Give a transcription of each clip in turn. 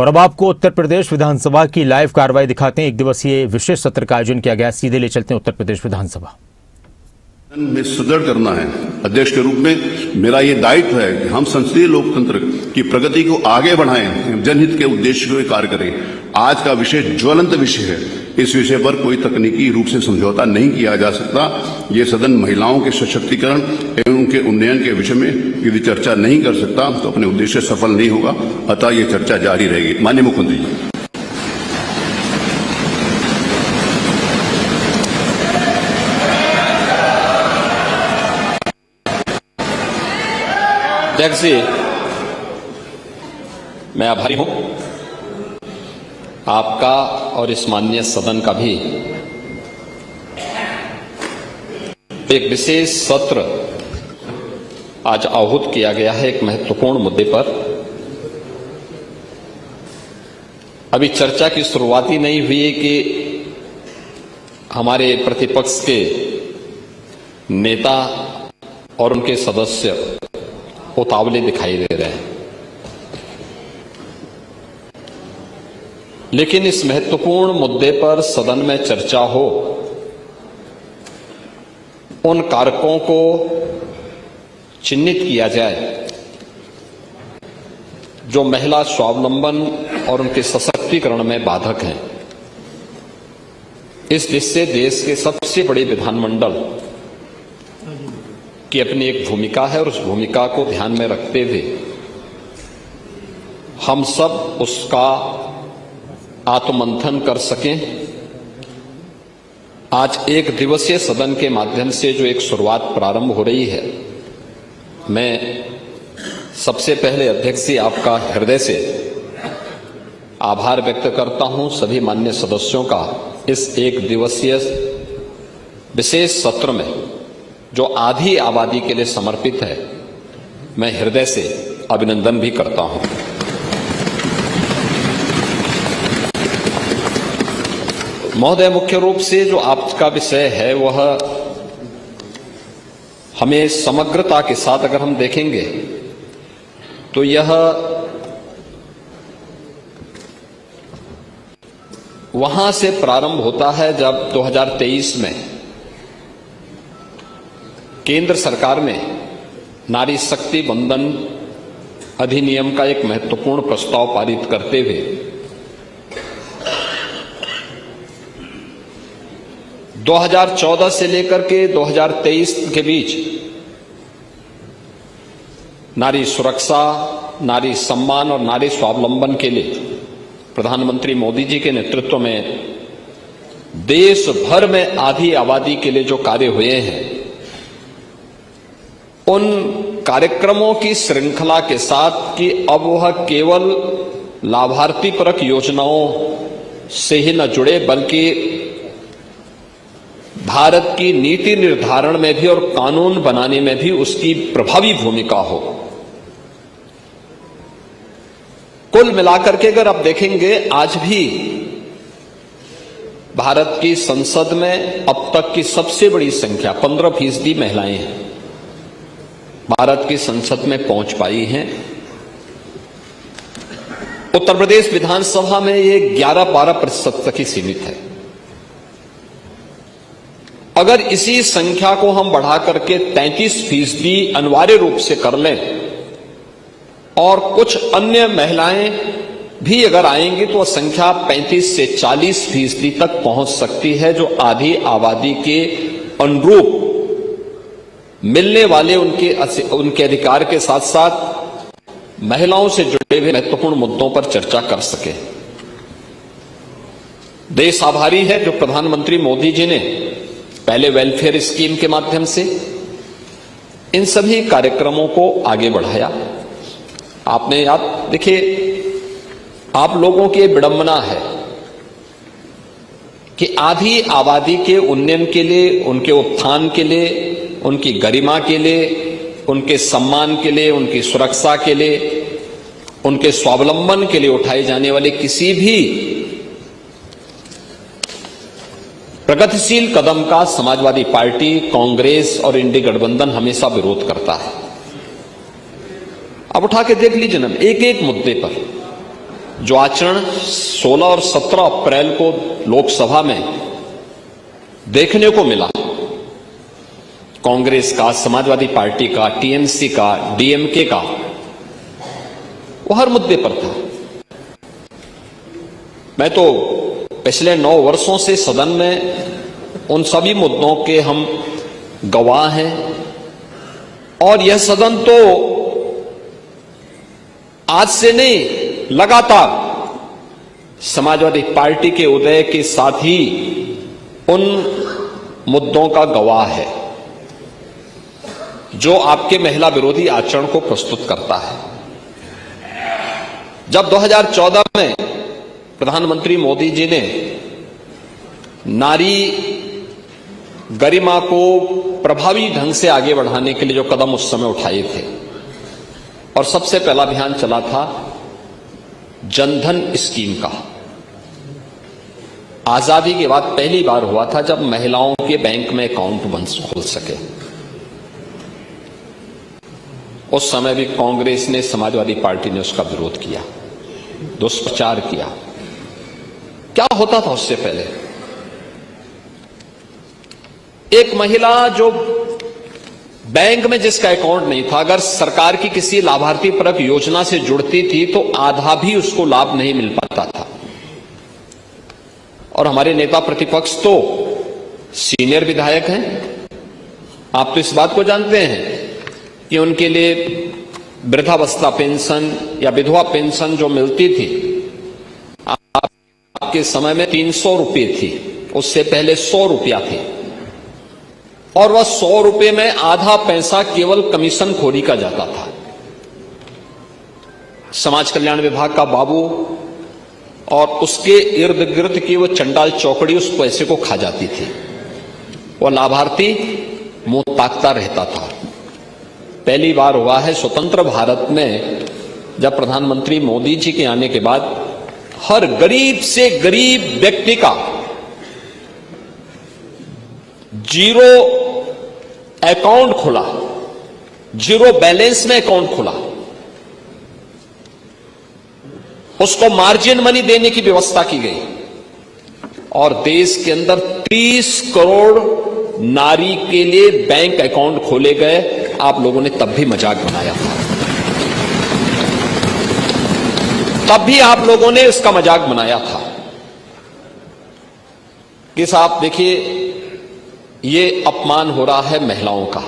और अब आपको उत्तर प्रदेश विधानसभा की लाइव कार्रवाई दिखाते हैं। एक दिवसीय विशेष सत्र का आयोजन किया गया। सीधे ले चलते हैं उत्तर प्रदेश विधानसभा में सुदृढ़ करना है। अध्यक्ष के रूप में मेरा ये दायित्व है कि हम संसदीय लोकतंत्र की प्रगति को आगे बढ़ाएं, जनहित के उद्देश्य को कार्य करें। आज का विषय ज्वलंत विषय है। इस विषय पर कोई तकनीकी रूप से समझौता नहीं किया जा सकता। ये सदन महिलाओं के सशक्तिकरण एवं उनके उन्नयन के विषय में यदि चर्चा नहीं कर सकता तो अपने उद्देश्य सफल नहीं होगा। अतः ये चर्चा जारी रहेगी। माननीय मुख्यमंत्री जी, अध्यक्ष जी, मैं आभारी हूं आपका और इस माननीय सदन का भी। एक विशेष सत्र आज आहूत किया गया है एक महत्वपूर्ण मुद्दे पर। अभी चर्चा की शुरुआत ही नहीं हुई है कि हमारे प्रतिपक्ष के नेता और उनके सदस्य उतावले दिखाई दे रहे हैं। लेकिन इस महत्वपूर्ण मुद्दे पर सदन में चर्चा हो, उन कारकों को चिन्हित किया जाए जो महिला स्वावलंबन और उनके सशक्तिकरण में बाधक हैं। इस दिशा से देश के सबसे बड़े विधानमंडल की अपनी एक भूमिका है और उस भूमिका को ध्यान में रखते हुए हम सब उसका आत्ममंथन कर सकें। आज एक दिवसीय सदन के माध्यम से जो एक शुरुआत प्रारंभ हो रही है, मैं सबसे पहले अध्यक्ष जी आपका हृदय से आभार व्यक्त करता हूं। सभी माननीय सदस्यों का इस एक दिवसीय विशेष सत्र में जो आधी आबादी के लिए समर्पित है, मैं हृदय से अभिनंदन भी करता हूं। महोदय, मुख्य रूप से जो आपका विषय है वह हमें समग्रता के साथ अगर हम देखेंगे तो यह वहां से प्रारंभ होता है जब 2023 में केंद्र सरकार ने नारी शक्ति वंदन अधिनियम का एक महत्वपूर्ण प्रस्ताव पारित करते हुए 2014 से लेकर के 2023 के बीच नारी सुरक्षा, नारी सम्मान और नारी स्वावलंबन के लिए प्रधानमंत्री मोदी जी के नेतृत्व में देश भर में आधी आबादी के लिए जो कार्य हुए हैं, उन कार्यक्रमों की श्रृंखला के साथ कि अब वह केवल लाभार्थी परक योजनाओं से ही न जुड़े बल्कि भारत की नीति निर्धारण में भी और कानून बनाने में भी उसकी प्रभावी भूमिका हो। कुल मिलाकर के अगर आप देखेंगे, आज भी भारत की संसद में अब तक की सबसे बड़ी संख्या 15% महिलाएं हैं भारत की संसद में पहुंच पाई हैं। उत्तर प्रदेश विधानसभा में ये 11-12% तक ही सीमित है। अगर इसी संख्या को हम बढ़ा करके 33% अनिवार्य रूप से कर लें और कुछ अन्य महिलाएं भी अगर आएंगी तो संख्या 35 से 40% तक पहुंच सकती है, जो आधी आबादी के अनुरूप मिलने वाले उनके अधिकार के साथ साथ महिलाओं से जुड़े हुए महत्वपूर्ण मुद्दों पर चर्चा कर सके। देश आभारी है जो प्रधानमंत्री मोदी जी ने पहले वेलफेयर स्कीम के माध्यम से इन सभी कार्यक्रमों को आगे बढ़ाया। आपने याद देखिए, आप लोगों की विडंबना है कि आधी आबादी के उन्नयन के लिए, उनके उत्थान के लिए, उनकी गरिमा के लिए, उनके सम्मान के लिए, उनकी सुरक्षा के लिए, उनके स्वावलंबन के लिए उठाए जाने वाले किसी भी प्रगतिशील कदम का समाजवादी पार्टी, कांग्रेस और इंडी गठबंधन हमेशा विरोध करता है। अब उठा के देख लीजिए ना, एक एक मुद्दे पर जो आचरण 16 और 17 अप्रैल को लोकसभा में देखने को मिला, कांग्रेस का, समाजवादी पार्टी का, टीएमसी का, डीएमके का, वो हर मुद्दे पर था। मैं तो पिछले 9 वर्षों से सदन में उन सभी मुद्दों के हम गवाह हैं, और यह सदन तो आज से नहीं, लगातार समाजवादी पार्टी के उदय के साथ ही उन मुद्दों का गवाह है जो आपके महिला विरोधी आचरण को प्रस्तुत करता है। जब 2014 में प्रधानमंत्री मोदी जी ने नारी गरिमा को प्रभावी ढंग से आगे बढ़ाने के लिए जो कदम उस समय उठाए थे, और सबसे पहला अभियान चला था जनधन स्कीम का। आजादी के बाद पहली बार हुआ था जब महिलाओं के बैंक में अकाउंट खुल सके। उस समय भी कांग्रेस ने, समाजवादी पार्टी ने उसका विरोध किया, दुष्प्रचार किया। क्या होता था उससे पहले? एक महिला जो बैंक में जिसका अकाउंट नहीं था, अगर सरकार की किसी लाभार्थी परक योजना से जुड़ती थी तो आधा भी उसको लाभ नहीं मिल पाता था। और हमारे नेता प्रतिपक्ष तो सीनियर विधायक हैं, आप तो इस बात को जानते हैं कि उनके लिए वृद्धावस्था पेंशन या विधवा पेंशन जो मिलती थी, आपके समय में 300 रुपये थी, उससे पहले 100 रुपया थी, और वह 100 रुपये में आधा पैसा केवल कमीशन खोरी का जाता था। समाज कल्याण विभाग का बाबू और उसके इर्द गिर्द की वो चंडाल चौकड़ी उस पैसे को खा जाती थी। वह लाभार्थी मुंह ताकता रहता था। पहली बार हुआ है स्वतंत्र भारत में, जब प्रधानमंत्री मोदी जी के आने के बाद हर गरीब से गरीब व्यक्ति का जीरो अकाउंट खुला, जीरो बैलेंस में अकाउंट खुला, उसको मार्जिन मनी देने की व्यवस्था की गई, और देश के अंदर 30 करोड़ नारी के लिए बैंक अकाउंट खोले गए। आप लोगों ने तब भी मजाक बनाया था, तब भी आप लोगों ने इसका मजाक बनाया था कि साहब देखिए ये अपमान हो रहा है महिलाओं का।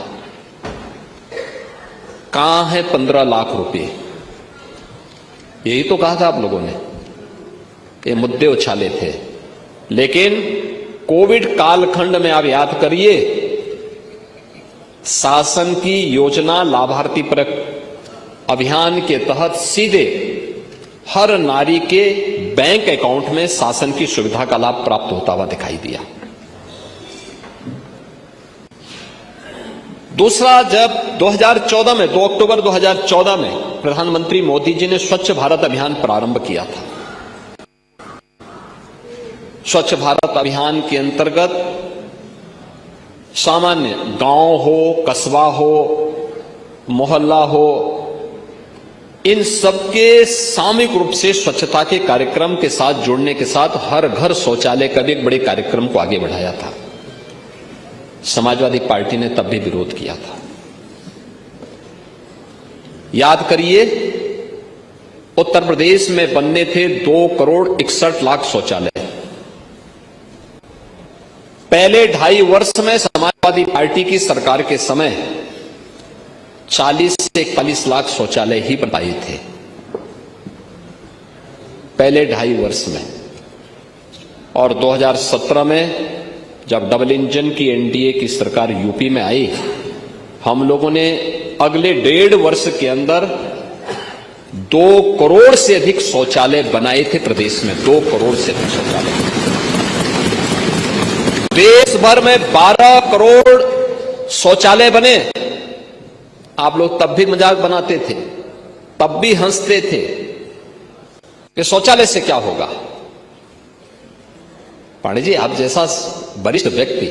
कहां है 15 लाख रुपए? यही तो कहा था आप लोगों ने, ये मुद्दे उछाले थे। लेकिन कोविड कालखंड में आप याद करिए, शासन की योजना लाभार्थी परक अभियान के तहत सीधे हर नारी के बैंक अकाउंट में शासन की सुविधा का लाभ प्राप्त होता हुआ दिखाई दिया। दूसरा, जब 2014 में 2 अक्टूबर 2014 में प्रधानमंत्री मोदी जी ने स्वच्छ भारत अभियान प्रारंभ किया था। स्वच्छ भारत अभियान के अंतर्गत सामान्य गांव हो, कस्बा हो, मोहल्ला हो, इन सबके सामूहिक रूप से स्वच्छता के कार्यक्रम के साथ जुड़ने के साथ हर घर शौचालय का भी एक बड़े कार्यक्रम को आगे बढ़ाया था। समाजवादी पार्टी ने तब भी विरोध किया था। याद करिए, उत्तर प्रदेश में बनने थे 2 करोड़ 61 लाख शौचालय। पहले 2.5 वर्ष में समाजवादी पार्टी की सरकार के समय 40 से 41 लाख शौचालय ही बनाए थे, पहले 2.5 वर्ष में। और 2017 में जब डबल इंजन की एनडीए की सरकार यूपी में आई, हम लोगों ने अगले 1.5 वर्ष के अंदर 2 करोड़ से अधिक शौचालय बनाए थे प्रदेश में। 2 करोड़ से अधिक शौचालय। देश भर में 12 करोड़ शौचालय बने। आप लोग तब भी मजाक बनाते थे, तब भी हंसते थे कि शौचालय से क्या होगा। पांडे जी, आप जैसा वरिष्ठ व्यक्ति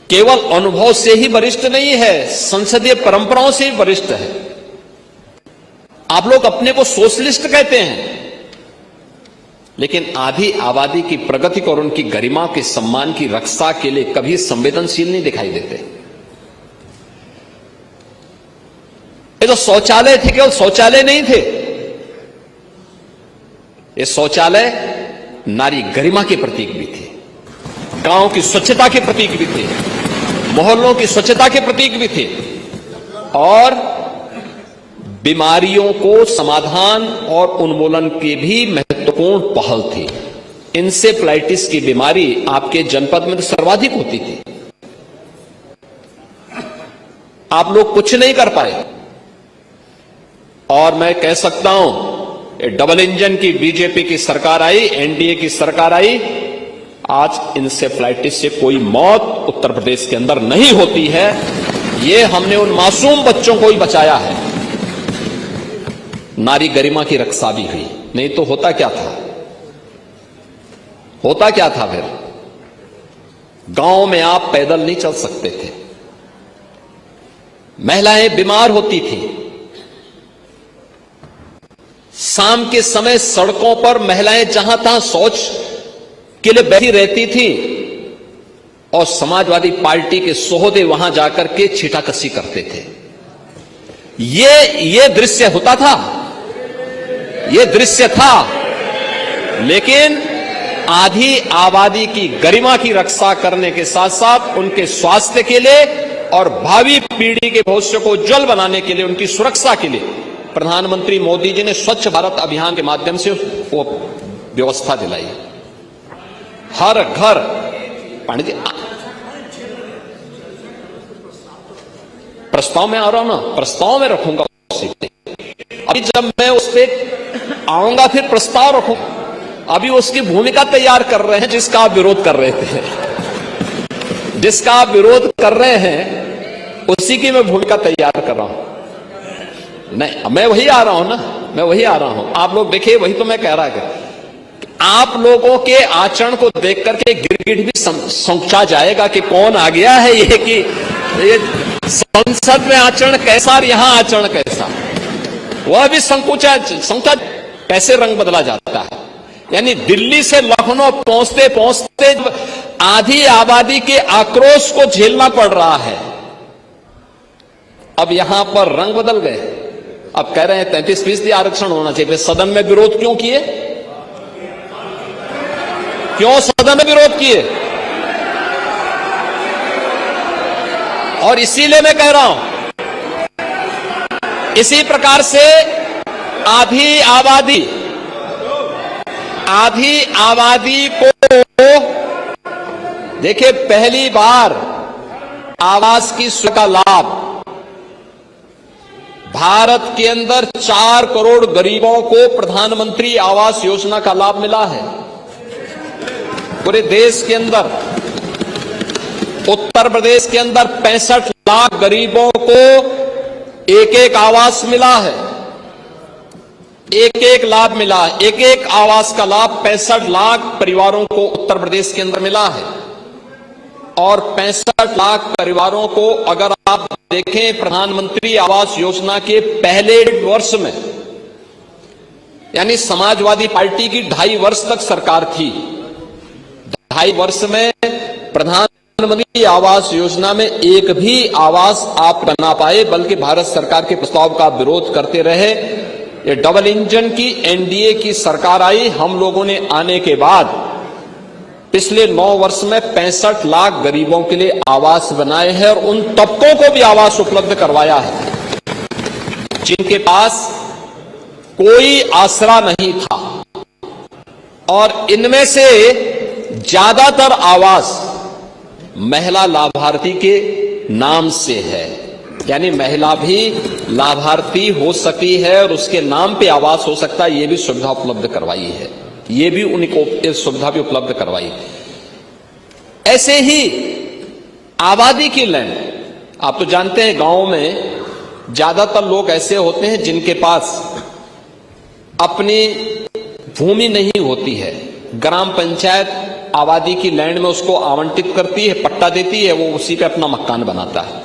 केवल अनुभव से ही वरिष्ठ नहीं है, संसदीय परंपराओं से ही वरिष्ठ है। आप लोग अपने को सोशलिस्ट कहते हैं, लेकिन आधी आबादी की प्रगति और उनकी गरिमा के सम्मान की रक्षा के लिए कभी संवेदनशील नहीं दिखाई देते। ये जो शौचालय थे केवल शौचालय नहीं थे, ये शौचालय नारी गरिमा के प्रतीक भी थे, गांव की स्वच्छता के प्रतीक भी थे, मोहल्लों की स्वच्छता के प्रतीक भी थे, और बीमारियों को समाधान और उन्मूलन की भी महत्वपूर्ण पहल थी। इंसेफ्लाइटिस की बीमारी आपके जनपद में तो सर्वाधिक होती थी, आप लोग कुछ नहीं कर पाए। और मैं कह सकता हूं, डबल इंजन की बीजेपी की सरकार आई, एनडीए की सरकार आई, आज इंसेफ्लाइटिस से कोई मौत उत्तर प्रदेश के अंदर नहीं होती है। ये हमने उन मासूम बच्चों को ही बचाया है, नारी गरिमा की रक्षा भी हुई। नहीं तो होता क्या था, होता क्या था फिर? गांव में आप पैदल नहीं चल सकते थे, महिलाएं बीमार होती थी, शाम के समय सड़कों पर महिलाएं जहां तहां शौच के लिए बैठी रहती थी, और समाजवादी पार्टी के सोहदे वहां जाकर के छीटाकशी करते थे। ये दृश्य होता था, ये दृश्य था। लेकिन आधी आबादी की गरिमा की रक्षा करने के साथ साथ उनके स्वास्थ्य के लिए और भावी पीढ़ी के भविष्य को उज्जवल बनाने के लिए, उनकी सुरक्षा के लिए प्रधानमंत्री मोदी जी ने स्वच्छ भारत अभियान के माध्यम से वो व्यवस्था दिलाई। हर घर, पंडित जी प्रस्ताव में आ रहा हूं ना, प्रस्ताव में रखूंगा। अभी जब मैं उस पर आऊंगा फिर प्रस्ताव रखूंगा। अभी उसकी भूमिका तैयार कर रहे हैं जिसका आप विरोध कर रहे थे, जिसका आप विरोध कर रहे हैं उसी की मैं भूमिका तैयार कर रहा हूं। नहीं, मैं वही आ रहा हूं ना, मैं वही आ रहा हूं। आप लोग देखिए, वही तो मैं कह रहा था कि आप लोगों के आचरण को देख करके गिरगिट भी समझा जाएगा कि कौन आ गया है। ये कि ये संसद में आचरण कैसा और यहां आचरण कैसा, वह भी संकुचा कैसे रंग बदला जाता है। यानी दिल्ली से लखनऊ पहुंचते पहुंचते आधी आबादी के आक्रोश को झेलना पड़ रहा है। अब यहां पर रंग बदल गए, अब कह रहे हैं 33% आरक्षण होना चाहिए। फिर सदन में विरोध क्यों किए? क्यों सदन में विरोध किए? और इसीलिए मैं कह रहा हूं, इसी प्रकार से आधी आबादी को देखिए, पहली बार आवास की सुविधा का लाभ भारत के अंदर 4 करोड़ गरीबों को प्रधानमंत्री आवास योजना का लाभ मिला है। पूरे देश के अंदर, उत्तर प्रदेश के अंदर 65 लाख गरीबों को एक आवास मिला है, एक लाभ मिला है। एक आवास का लाभ 65 लाख परिवारों को उत्तर प्रदेश के अंदर मिला है। और 65 लाख परिवारों को अगर आप देखें प्रधानमंत्री आवास योजना के पहले वर्ष में, यानी समाजवादी पार्टी की 2.5 वर्ष तक सरकार थी, 2.5 वर्ष में प्रधानमंत्री आवास योजना में एक भी आवास आप बना पाए, बल्कि भारत सरकार के प्रस्ताव का विरोध करते रहे। ये डबल इंजन की एनडीए की सरकार आई, हम लोगों ने आने के बाद पिछले 9 वर्ष में 65 लाख गरीबों के लिए आवास बनाए हैं, और उन तबकों को भी आवास उपलब्ध करवाया है जिनके पास कोई आसरा नहीं था। और इनमें से ज्यादातर आवास महिला लाभार्थी के नाम से है, यानी महिला भी लाभार्थी हो सकी है और उसके नाम पे आवास हो सकता है। ये भी सुविधा उपलब्ध करवाई है, ये भी उनको सुविधा भी उपलब्ध करवाई। ऐसे ही आबादी की लैंड, आप तो जानते हैं गांव में ज्यादातर लोग ऐसे होते हैं जिनके पास अपनी भूमि नहीं होती है। ग्राम पंचायत आबादी की लैंड में उसको आवंटित करती है, पट्टा देती है, वो उसी पे अपना मकान बनाता है।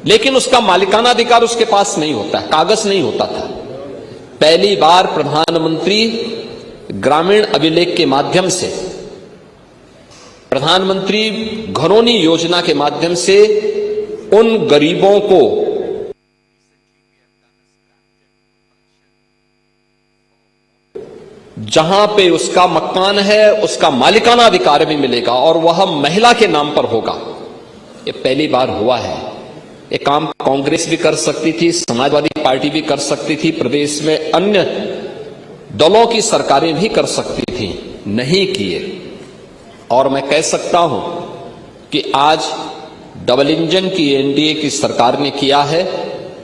लेकिन उसका मालिकाना अधिकार उसके पास नहीं होता, कागज नहीं होता था। पहली बार प्रधानमंत्री ग्रामीण अभिलेख के माध्यम से, प्रधानमंत्री घरौनी योजना के माध्यम से उन गरीबों को जहां पे उसका मकान है उसका मालिकाना अधिकार भी मिलेगा और वह महिला के नाम पर होगा। ये पहली बार हुआ है। ये काम कांग्रेस भी कर सकती थी, समाजवादी पार्टी भी कर सकती थी, प्रदेश में अन्य दलों की सरकारें भी कर सकती थी, नहीं किए। और मैं कह सकता हूं कि आज डबल इंजन की एनडीए की सरकार ने किया है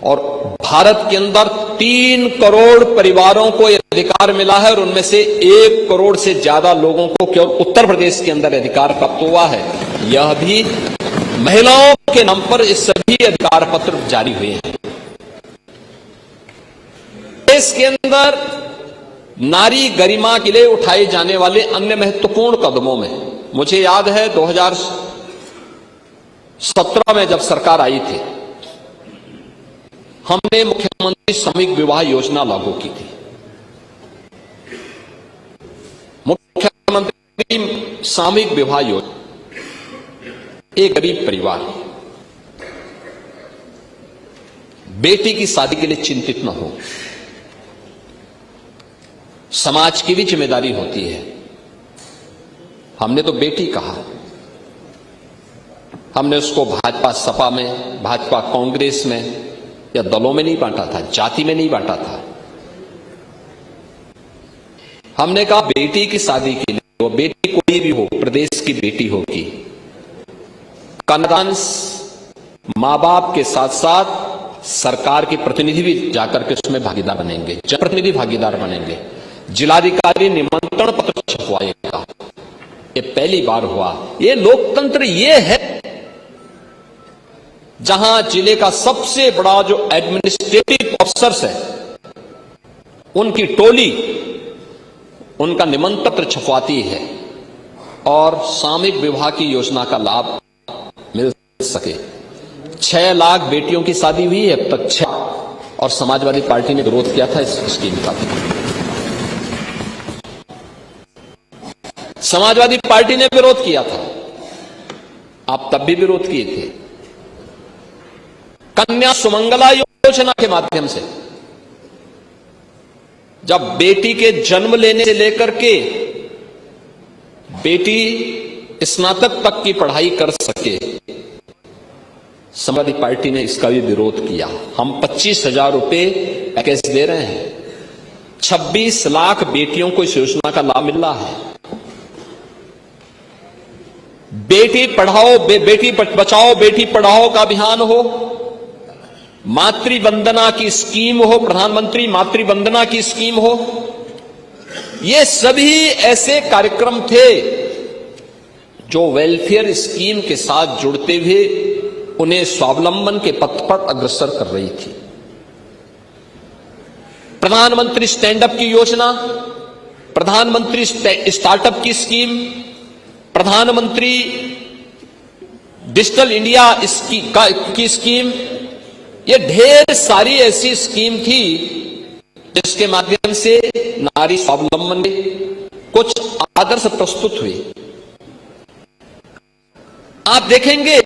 और भारत के अंदर 3 करोड़ परिवारों को यह अधिकार मिला है और उनमें से 1 करोड़ से ज्यादा लोगों को केवल उत्तर प्रदेश के अंदर अधिकार प्राप्त हुआ है। यह भी महिलाओं के नाम पर इस सभी अधिकार पत्र जारी हुए हैं। देश के अंदर नारी गरिमा के लिए उठाए जाने वाले अन्य महत्वपूर्ण कदमों में मुझे याद है 2017 में जब सरकार आई थी, हमने मुख्यमंत्री सामूहिक विवाह योजना लागू की थी। मुख्यमंत्री सामूहिक विवाह योजना, एक गरीब परिवार बेटी की शादी के लिए चिंतित न हो, समाज की भी जिम्मेदारी होती है। हमने तो बेटी कहा, हमने उसको भाजपा सपा में, भाजपा कांग्रेस में या दलों में नहीं बांटा था, जाति में नहीं बांटा था। हमने कहा बेटी की शादी के लिए, वो बेटी कोई भी हो, प्रदेश की बेटी होगी, कन्यादान मां बाप के साथ साथ सरकार के प्रतिनिधि भी जाकर के उसमें भागीदार बनेंगे, जनप्रतिनिधि भागीदार बनेंगे, जिलाधिकारी निमंत्रण पत्र छपवाएगा। ये पहली बार हुआ। ये लोकतंत्र ये है जहां जिले का सबसे बड़ा जो एडमिनिस्ट्रेटिव अफसर्स है उनकी टोली उनका निमंत्रण पत्र छपवाती है और सामूहिक विवाह की योजना का लाभ मिल सके। 6 लाख बेटियों की शादी हुई है अब तक 6, और समाजवादी पार्टी ने विरोध किया था इस स्कीम का। समाजवादी पार्टी ने विरोध किया था, आप तब भी विरोध किए थे। कन्या सुमंगला योजना के माध्यम से जब बेटी के जन्म लेने से लेकर के बेटी स्नातक तक की पढ़ाई कर सके, समाजवादी पार्टी ने इसका भी विरोध किया। हम 25,000 रुपए पैकेज दे रहे हैं, 26 लाख बेटियों को इस योजना का लाभ मिल रहा है। बेटी पढ़ाओ बेटी बचाओ बेटी पढ़ाओ का अभियान हो, मातृ वंदना की स्कीम हो, प्रधानमंत्री मातृ वंदना की स्कीम हो, ये सभी ऐसे कार्यक्रम थे जो वेलफेयर स्कीम के साथ जुड़ते हुए उन्हें स्वावलंबन के पथ पर अग्रसर कर रही थी। प्रधानमंत्री स्टैंड अप की योजना, प्रधानमंत्री स्टार्टअप की स्कीम, प्रधानमंत्री डिजिटल इंडिया की स्कीम, ये ढेर सारी ऐसी स्कीम थी जिसके माध्यम से नारी स्वावलंबन में कुछ आदर्श प्रस्तुत हुए। आप देखेंगे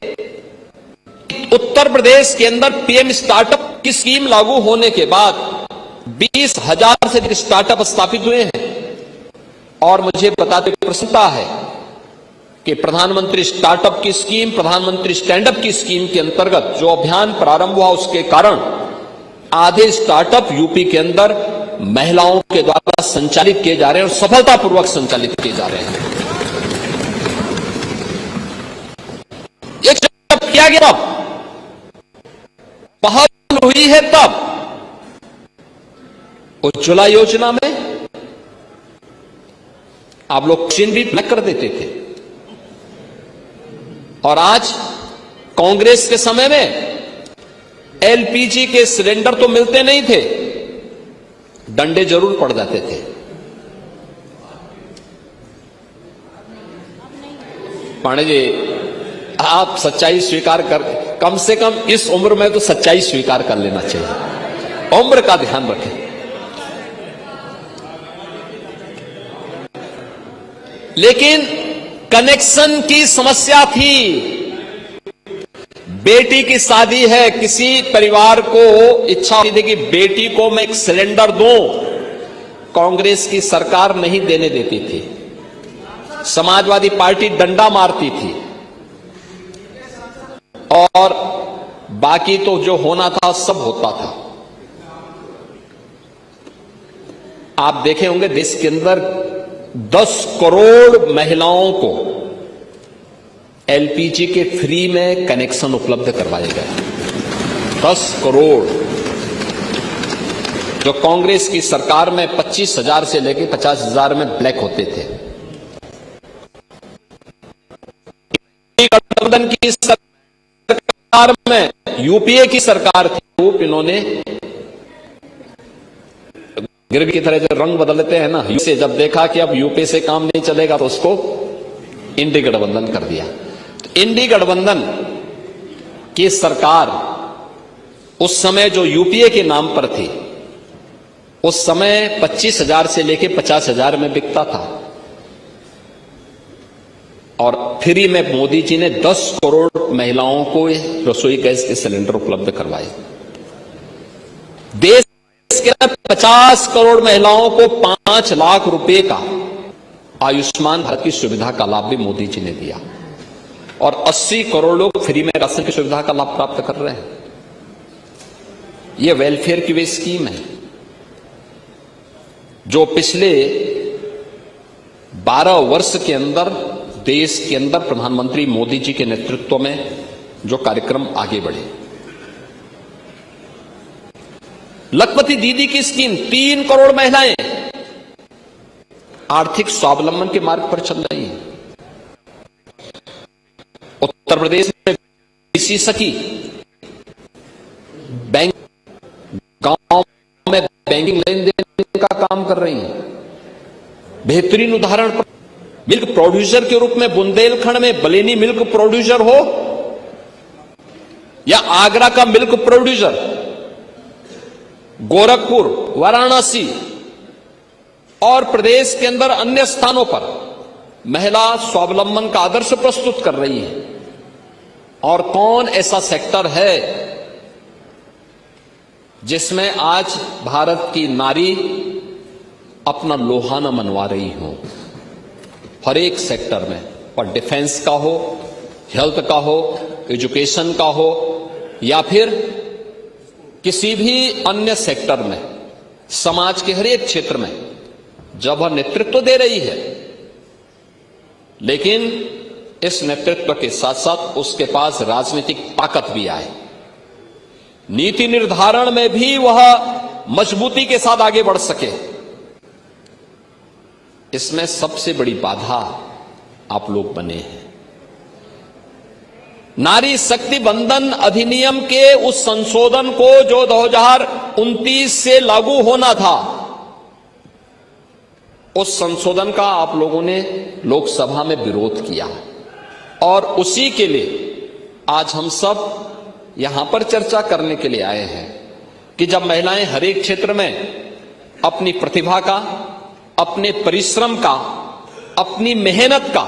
उत्तर प्रदेश के अंदर पीएम स्टार्टअप की स्कीम लागू होने के बाद 20,000 से अधिक स्टार्टअप स्थापित हुए हैं। और मुझे बताते प्रसन्नता है कि प्रधानमंत्री स्टार्टअप की स्कीम, प्रधानमंत्री स्टैंड अप की स्कीम के अंतर्गत जो अभियान प्रारंभ हुआ उसके कारण आधे स्टार्टअप यूपी के अंदर महिलाओं के द्वारा संचालित किए जा रहे हैं और सफलतापूर्वक संचालित किए जा रहे हैं। ये जब किया गया तब पहल हुई है, तब उज्ज्वला योजना में आप लोग चिन्ह भी ब्लैक कर देते थे और आज कांग्रेस के समय में एलपीजी के सिलेंडर तो मिलते नहीं थे, डंडे जरूर पड़ जाते थे। पांडे जी, आप सच्चाई स्वीकार कर कम से कम इस उम्र में तो सच्चाई स्वीकार कर लेना चाहिए। उम्र का ध्यान रखें। लेकिन कनेक्शन की समस्या थी। बेटी की शादी है, किसी परिवार को इच्छा होती थी कि बेटी को मैं एक सिलेंडर दूं, कांग्रेस की सरकार नहीं देने देती थी, समाजवादी पार्टी डंडा मारती थी, और बाकी तो जो होना था सब होता था। आप देखे होंगे देश के अंदर 10 करोड़ महिलाओं को एलपीजी के फ्री में कनेक्शन उपलब्ध करवाए गए। 10 करोड़, जो कांग्रेस की सरकार में 25,000 से लेकर 50,000 में ब्लैक होते थे। गठबंधन की सरकार में, यूपीए की सरकार थी, इन्होंने गिरगी की तरह जो रंग बदलते हैं ना, से जब देखा कि अब यूपीए से काम नहीं चलेगा तो उसको इंडी गठबंधन कर दिया। तो इंडी गठबंधन की सरकार उस समय जो यूपीए के नाम पर थी, उस समय 25,000 से लेकर 50,000 में बिकता था, और फ्री में मोदी जी ने 10 करोड़ महिलाओं को रसोई गैस के सिलेंडर उपलब्ध करवाए। देश के 50 करोड़ महिलाओं को 5 लाख रुपए का आयुष्मान भारत की सुविधा का लाभ भी मोदी जी ने दिया, और 80 करोड़ लोग फ्री में राशन की सुविधा का लाभ प्राप्त कर रहे हैं। यह वेलफेयर की वे स्कीम है जो पिछले 12 वर्ष के अंदर देश के अंदर प्रधानमंत्री मोदी जी के नेतृत्व में जो कार्यक्रम आगे बढ़े। लखपति दीदी की स्कीम, 3 करोड़ महिलाएं आर्थिक स्वावलंबन के मार्ग पर चल रही हैं। उत्तर प्रदेश में बीसी सखी बैंक, गांव में बैंकिंग लेन देन का काम कर रही हैं। बेहतरीन उदाहरण पर मिल्क प्रोड्यूसर के रूप में बुंदेलखंड में बलेनी मिल्क प्रोड्यूसर हो, या आगरा का मिल्क प्रोड्यूसर, गोरखपुर, वाराणसी और प्रदेश के अंदर अन्य स्थानों पर महिला स्वावलंबन का आदर्श प्रस्तुत कर रही है। और कौन ऐसा सेक्टर है जिसमें आज भारत की नारी अपना लोहा न मनवा रही हो? हर एक सेक्टर में, और डिफेंस का हो, हेल्थ का हो, एजुकेशन का हो, या फिर किसी भी अन्य सेक्टर में, समाज के हर एक क्षेत्र में जब वह नेतृत्व दे रही है, लेकिन इस नेतृत्व के साथ साथ उसके पास राजनीतिक ताकत भी आए, नीति निर्धारण में भी वह मजबूती के साथ आगे बढ़ सके। इसमें सबसे बड़ी बाधा आप लोग बने हैं। नारी शक्ति बंधन अधिनियम के उस संशोधन को जो 2029 से लागू होना था, उस संशोधन का आप लोगों ने लोकसभा में विरोध किया, और उसी के लिए आज हम सब यहां पर चर्चा करने के लिए आए हैं कि जब महिलाएं हर एक क्षेत्र में अपनी प्रतिभा का, अपने परिश्रम का, अपनी मेहनत का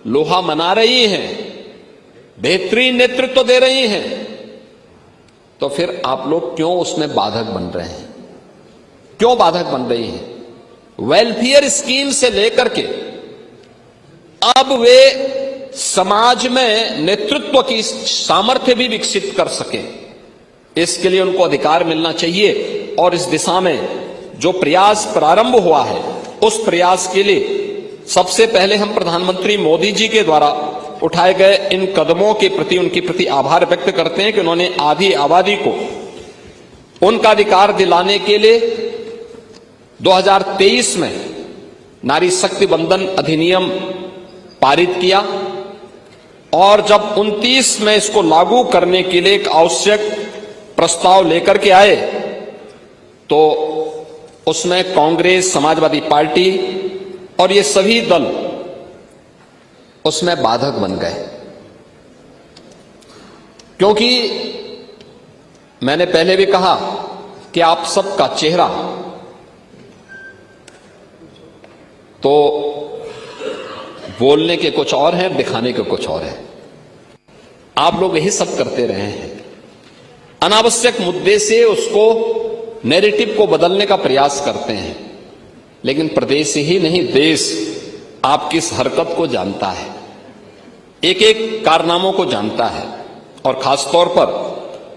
लोहा मना रही हैं, बेहतरीन नेतृत्व दे रही हैं, तो फिर आप लोग क्यों उसमें बाधक बन रहे हैं? क्यों बाधक बन रही हैं? वेलफेयर स्कीम से लेकर के अब वे समाज में नेतृत्व की सामर्थ्य भी विकसित कर सके, इसके लिए उनको अधिकार मिलना चाहिए। और इस दिशा में जो प्रयास प्रारंभ हुआ है, उस प्रयास के लिए सबसे पहले हम प्रधानमंत्री मोदी जी के द्वारा उठाए गए इन कदमों के प्रति, उनके प्रति आभार व्यक्त करते हैं कि उन्होंने आधी आबादी को उनका अधिकार दिलाने के लिए 2023 में नारी शक्ति बंधन अधिनियम पारित किया, और जब 29 में इसको लागू करने के लिए एक आवश्यक प्रस्ताव लेकर के आए, तो उसमें कांग्रेस, समाजवादी पार्टी और ये सभी दल उसमें बाधक बन गए। क्योंकि मैंने पहले भी कहा कि आप सबका चेहरा तो बोलने के कुछ और है, दिखाने के कुछ और है। आप लोग यही सब करते रहे हैं, अनावश्यक मुद्दे से उसको नैरेटिव को बदलने का प्रयास करते हैं। लेकिन प्रदेश ही नहीं, देश आपकी इस हरकत को जानता है, एक एक कारनामों को जानता है, और खासतौर पर